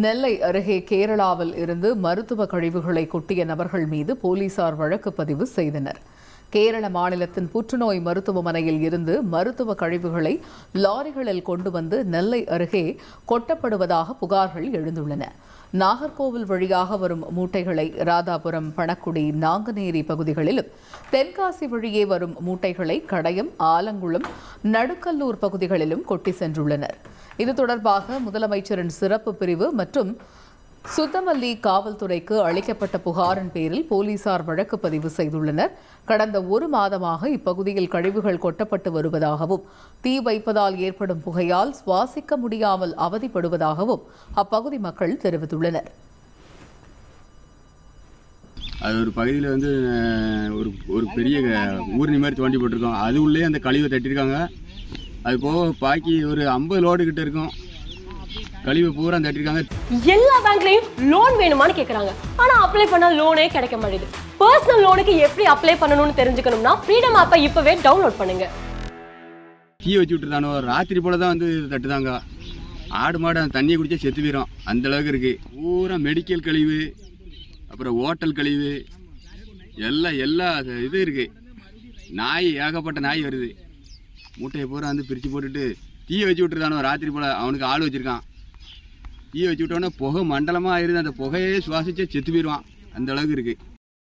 நெல்லை அருகே கேரளாவில் இருந்து மருத்துவ கழிவுகளை கொட்டிய நபர்கள் மீது போலீசார் வழக்கு பதிவு செய்தனர். கேரள மாநிலத்தின் புற்றுநோய் மருத்துவமனையில் இருந்து மருத்துவ கழிவுகளை லாரிகளில் கொண்டு வந்து நெல்லை அருகே கொட்டப்படுவதாக புகார்கள் எழுந்துள்ளன. நாகர்கோவில் வழியாக வரும் மூட்டைகளை ராதாபுரம், பணக்குடி, நாங்குநேரி பகுதிகளிலும், தென்காசி வழியே வரும் மூட்டைகளை கடையம், ஆலங்குளம், நடுக்கல்லூர் பகுதிகளிலும் கொட்டி சென்றுள்ளனர். இது தொடர்பாக முதலமைச்சரின் சிறப்பு பிரிவு மற்றும் சுத்தமல்லி காவல்துறைக்கு அளிக்கப்பட்ட புகாரின் பேரில் போலீசார் வழக்கு பதிவு செய்துள்ளனர். கடந்த ஒரு மாதமாக இப்பகுதியில் கழிவுகள் கொட்டப்பட்டு வருவதாகவும், தீ வைப்பதால் ஏற்படும் புகையால் சுவாசிக்க முடியாமல் அவதிப்படுவதாகவும் அப்பகுதி மக்கள் தெரிவித்துள்ளனர். அது ஒரு பகுதியில் ஒரு பெரிய ஊர்னி மாதிரி தோண்டி போட்டிருக்கோம். அது உள்ளே அந்த கழிவை தட்டியிருக்காங்க. அது போக பாக்கி ஒரு 50 லோடு கிட்ட இருக்கும். கழிவு பூரா தட்டிருக்காங்க. எல்லா பேங்க்லயும் லோன் வேணுமான்னு கேக்குறாங்க. ஆனா அப்ளை பண்ணா லோனே கிடைக்க மாட்டேங்குது. பர்சனல் லோனுக்கு எப்படி அப்ளை பண்ணணும்னு தெரிஞ்சுக்கணும்னா ஃப்ரீடம் ஆப்பை இப்பவே டவுன்லோட் பண்ணுங்க. தீ வச்சு விட்டுருந்தானோ ராத்திரி போல தான் தட்டுதாங்க. ஆடு மாடு அந்த தண்ணியை குடிச்சா செத்து போயிடும், அந்த அளவுக்கு இருக்கு. பூரா மெடிக்கல் கழிவு, அப்புறம் ஹோட்டல் கழிவு, எல்லா இது இருக்கு. நாய், ஏகப்பட்ட நாய் வருது. மூட்டையை பூரா பிரித்து போட்டுட்டு தீயை வச்சு விட்டுருக்கானோ ராத்திரி போல். அவனுக்கு ஆள் வச்சுருக்கான். தீயை வச்சு விட்டோன்னே புகை மண்டலமாக ஆயிடுது. அந்த புகையே சுவாசிச்சே செத்து போயிடுவான், அந்த அளவுக்கு இருக்குது.